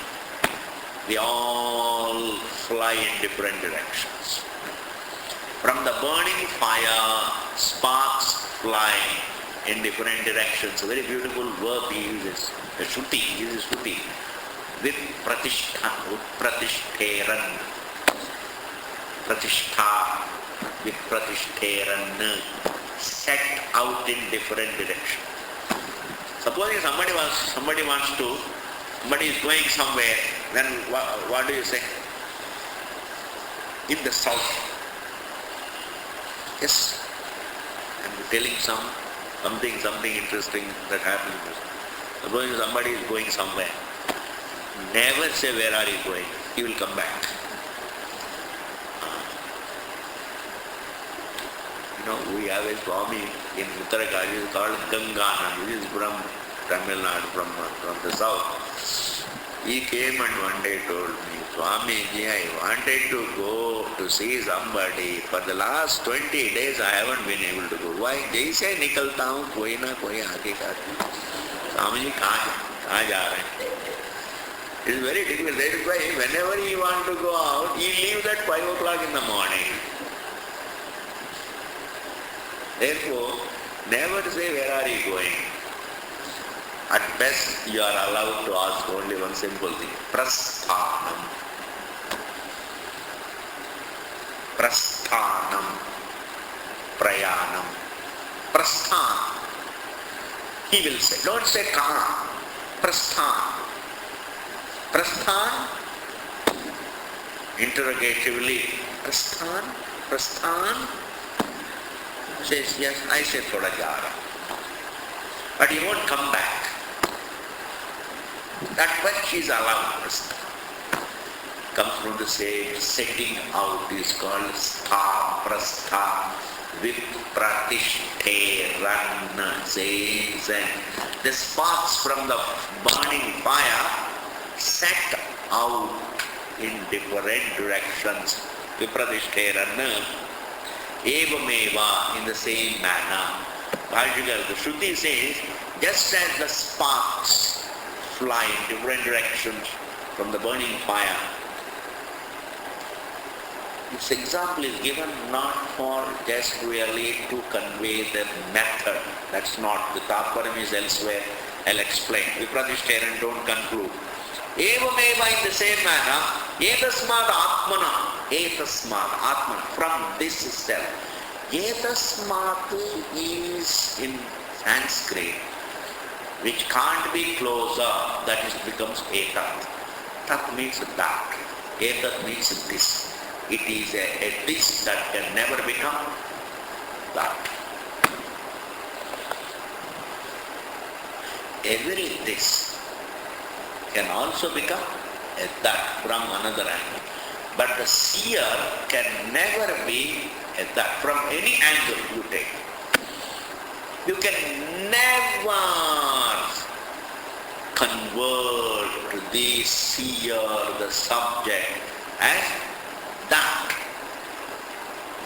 they all fly in different directions. From the burning fire, sparks fly in different directions. A very beautiful verb he uses. A shruti, he uses shruti. With pratishtheran. Pratishtha, with pratishtheran. Set out in different directions. Supposing somebody is going somewhere, then what do you say? In the south. Yes, I'm telling something interesting that happened. Supposing somebody is going somewhere, never say where are you going. He will come back. You know, we have a Swami in Uttarakhand called Gangana. This is from Tamil Nadu, from the south. He came and one day told me, Swamiji, I wanted to go to see somebody. For the last 20 days I haven't been able to go. Why? जैसे निकलता हूँ कोई ना कोई आगे का स्वामी जी कहाँ जा रहे हैं? It's very difficult. That is why whenever he want to go out, he leaves at 5 o'clock in the morning. Therefore, never say where are you going. At best, you are allowed to ask only one simple thing. Prasthanam. Prasthanam. Prayanam. Prasthan. He will say. Don't say kaha. Prasthan. Prasthan. Interrogatively. Prasthan. Prasthan. Says yes. I say thoda ja raha. But he won't come back. That much is allowed. Comes from the same setting out is called stha, prastha, vipratishtharan, says, and the sparks from the burning fire set out in different directions. Vipratishtharan, evameva, in the same manner. The Shruti says, just as the sparks fly in different directions from the burning fire, this example is given not for just really to convey the method. That's not. The Tatparam is elsewhere. I'll explain. Vipratishtharan, don't conclude. Evameva, in the same manner, etasmad atmana, from this self. Etasmat is in Sanskrit, which can't be closer, that is becomes etat. Tat means that. Etat means this. It is a this that can never become that. Every this can also become a that from another angle. But the seer can never be a that from any angle you take. You can never convert the seer, the subject, as that.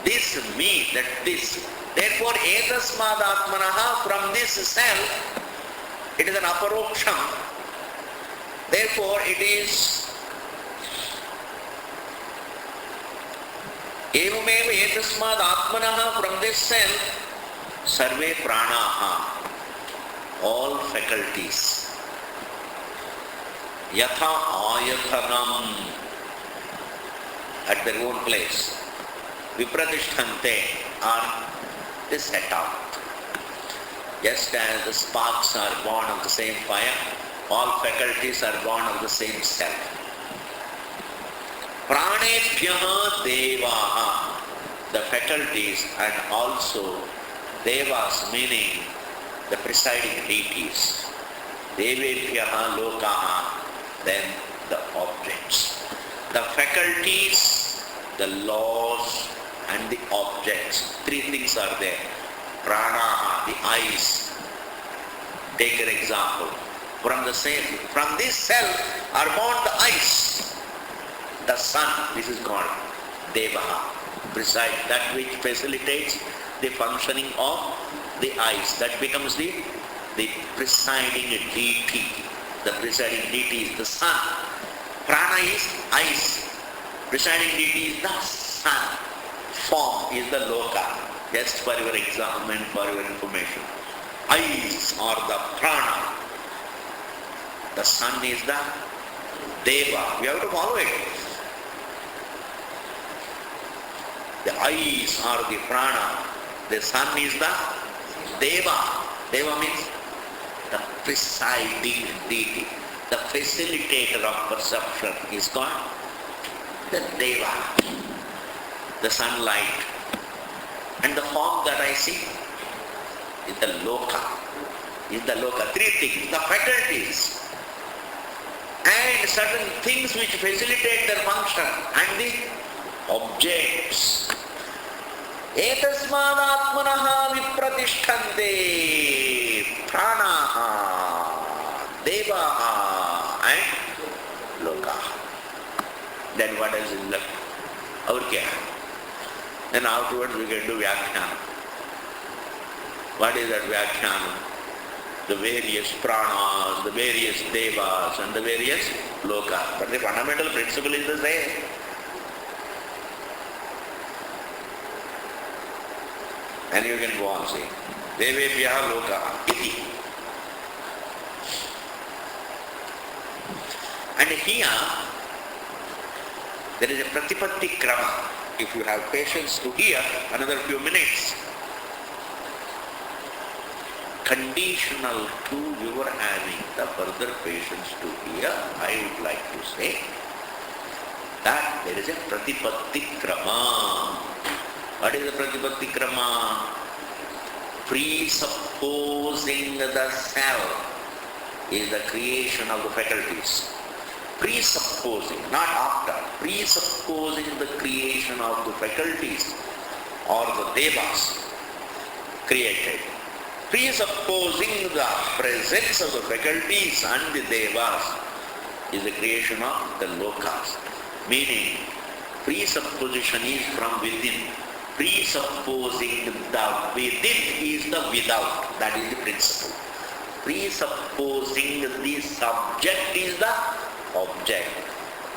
This means that this. Therefore, etasmad atmanaha, from this self, it is an aparoksham. Therefore, it is evameva etasmad atmanaha, from this self, sarve pranaha, all faculties, yatha ayathanam, at their own place, vipratishtante, are they set out. Just as the sparks are born of the same fire, all faculties are born of the same self. Pranebhyaha devaha, the faculties, and also devas, meaning the presiding deities. Devebhyaha lokaha, then the objects. The faculties, the laws, and the objects. Three things are there. Pranaha, the eyes. Take an example. From this self are born the eyes. The sun, this is called Devaha. Preside, that which facilitates the functioning of the eyes. That becomes the presiding deity. The presiding deity is the sun. Prana is eyes. Presiding deity is the sun. Form is the loka. Just for your exam and for your information. Eyes are the prana. The sun is the deva. We have to follow it. The eyes are the prana. The sun is the deva. Deva means the presiding deity. The facilitator of perception is called the deva. The sunlight. And the form that I see is the loka. Three things. The faculties. And certain things which facilitate their function. And the objects. Etasmad atmanaha vipratishtante pranaha devaha and lokaha. Then what else is left? Our kya? Then afterwards we can do vyakhyana. What is that vyakhyana? The various pranas, the various devas and the various lokas. But the fundamental principle is the same. And you can go on saying, Devebhyaha lokaha iti. And here, there is a pratipatti krama. If you have patience to hear, another few minutes. Conditional to your having the further patience to hear, I would like to say that there is a pratipatti krama. What is the pratipatti krama? Presupposing the self is the creation of the faculties. Presupposing, not after, presupposing the creation of the faculties or the devas created. Presupposing the presence of the faculties and the devas is the creation of the lokas. Meaning, presupposition is from within. Presupposing the within is the without. That is the principle. Presupposing the subject is the object.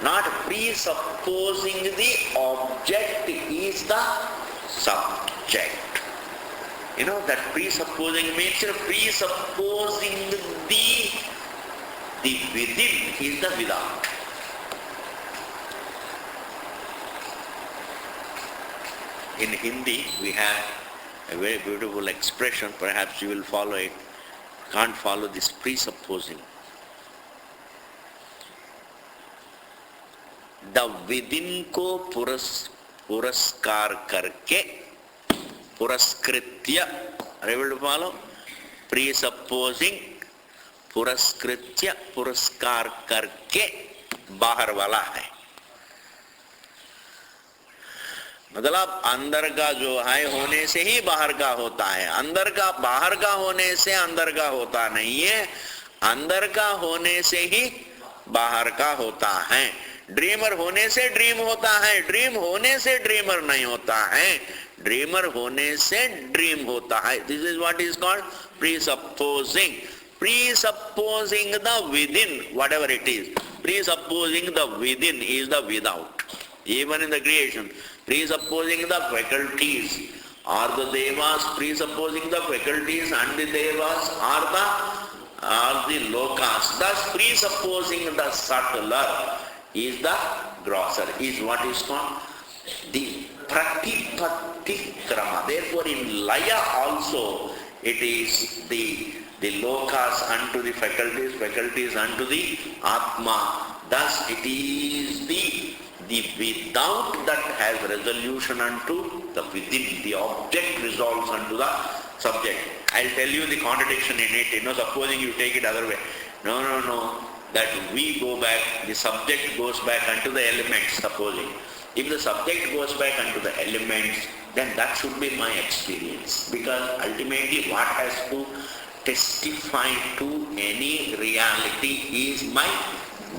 Not presupposing the object is the subject. You know that presupposing means presupposing the within is the without. In Hindi we have a very beautiful expression, perhaps you will follow it. Can't follow this presupposing. The within ko puraskar karke, puraskritya, are you able to follow? Presupposing, puraskritya, puraskar karke, bahar wala hai. मतलब अंदर का जो है होने से ही बाहर का होता है, अंदर का बाहर का होने से अंदर का होता नहीं है, अंदर का होने से ही बाहर का होता है. ड्रीमर होने से ड्रीम होता है, ड्रीम होने से ड्रीमर नहीं होता है, ड्रीमर होने से ड्रीम होता है. This is what is called presupposing. Presupposing the within, whatever it is. Presupposing the within is the without. Even in the creation, presupposing the faculties are the devas, presupposing the faculties and the devas are the lokas. Thus presupposing the subtler is the grosser, is what is called the pratipatti krama. Therefore in laya also it is the lokas unto the faculties, faculties unto the atma. Thus it is the without that has resolution unto the within. The object resolves unto the subject. I'll tell you the contradiction in it. Supposing you take it other way. No. That we go back, the subject goes back unto the elements, supposing. If the subject goes back unto the elements, then that should be my experience. Because ultimately what has to testify to any reality is my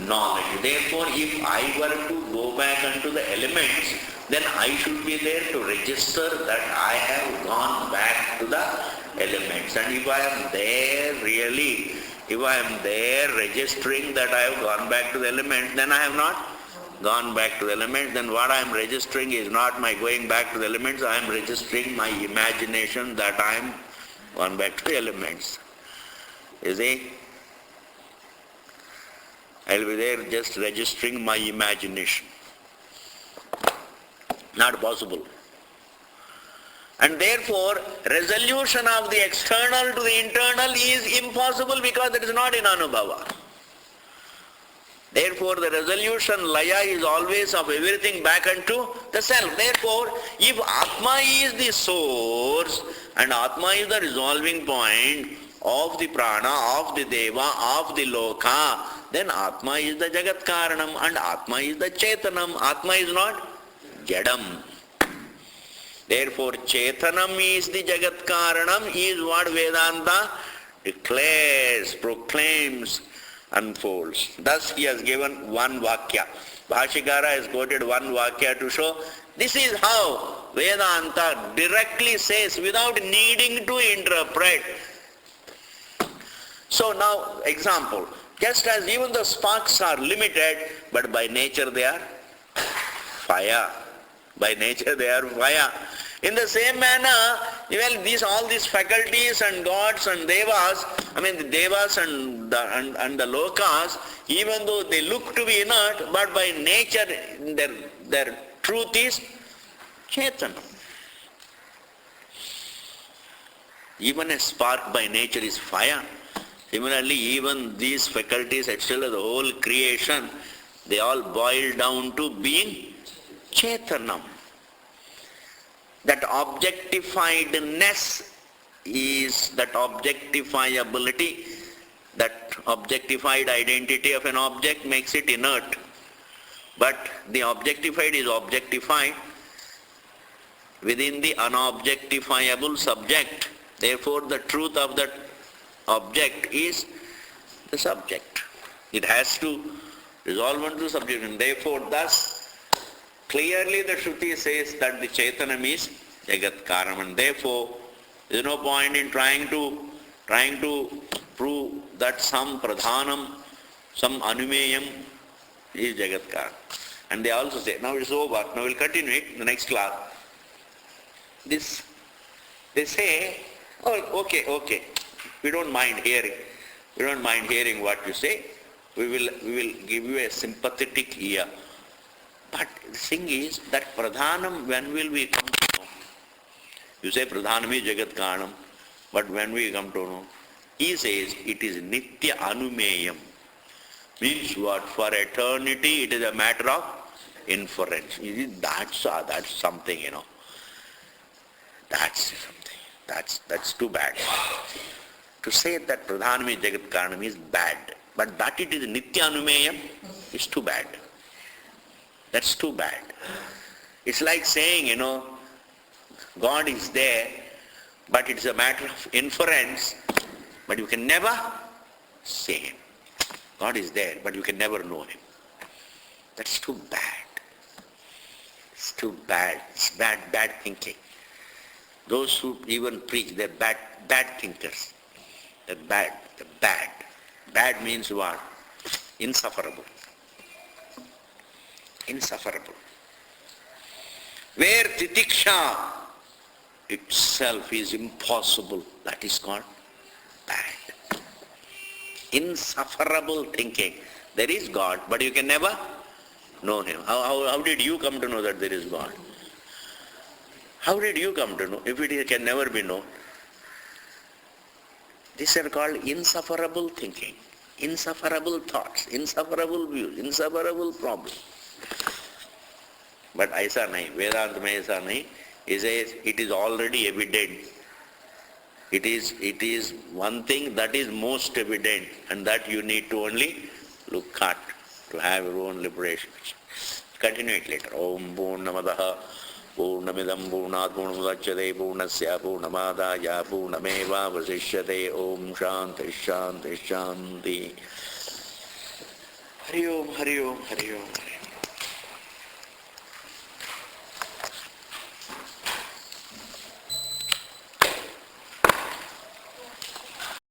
knowledge. Therefore, if I were to go back unto the elements, then I should be there to register that I have gone back to the elements. And if I am there really, if I am there registering that I have gone back to the elements, then I have not gone back to the elements. Then what I am registering is not my going back to the elements, I am registering my imagination that I am gone back to the elements. You see? I will be there just registering my imagination. Not possible. And therefore, resolution of the external to the internal is impossible because it is not in Anubhava. Therefore, the resolution, laya, is always of everything back unto the self. Therefore, if Atma is the source and Atma is the resolving point of the prana, of the deva, of the loka, then Atma is the Jagat Karanam and Atma is the Chetanam. Atma is not Jadam. Therefore, Chetanam is the Jagat Karanam, is what Vedanta declares, proclaims, unfolds. Thus he has given one Vakya. Bhashikara has quoted one Vakya to show this is how Vedanta directly says without needing to interpret. So now, example, just as even the sparks are limited, but by nature they are fire. By nature they are fire. In the same manner, well, all these faculties and gods and devas, the devas and the lokas, even though they look to be inert, but by nature their truth is Chaitanya. Even a spark by nature is fire. Similarly, even these faculties, etc., the whole creation, they all boil down to being Chaitanya. That objectifiedness is that objectifiability, that objectified identity of an object makes it inert. But the objectified is objectified within the unobjectifiable subject. Therefore, the truth of that object is the subject. It has to resolve into the subject. And therefore, thus, clearly the Shruti says that the Chaitanya is Jagat Karanam, and therefore there is no point in trying to prove that some Pradhanam, some Anumeyam is Jagat Karanam. And they also say, now it's over, now we'll continue it in the next class. They say, oh, okay, we don't mind hearing what you say, we will give you a sympathetic ear. But the thing is that Pradhanam, when will we come to know? You say Pradhanam is Jagat Karanam, but when we come to know? He says it is Nitya Anumeyam. Means what? For eternity it is a matter of inference. That's something, That's something. That's too bad. To say that Pradhanam is Jagat Karanam is bad. But that it is Nitya Anumeyam is too bad. That's too bad. It's like saying, God is there, but it's a matter of inference, but you can never see Him. God is there, but you can never know Him. That's too bad. It's too bad. It's bad thinking. Those who even preach, they're bad thinkers. They're bad. Bad means what? Insufferable. Where titiksha itself is impossible, that is called bad. Insufferable thinking. There is God, but you can never know Him. How did you come to know that there is God? How did you come to know if it can never be known? These are called insufferable thinking, insufferable thoughts, insufferable views, insufferable problems. But aisa nahi, Vedanta mein aisa nahi. He says it is already evident. It is one thing that is most evident, and that you need to only look at to have your own liberation. Continue it later. Om Purnamadaha Purnamidam Purnat Purnamudachyate Purnasya Purnamadaya Purnameva Vasishyate. Om Shanti Shanti Shanti. Hari Om, Hari Om, Hari Om.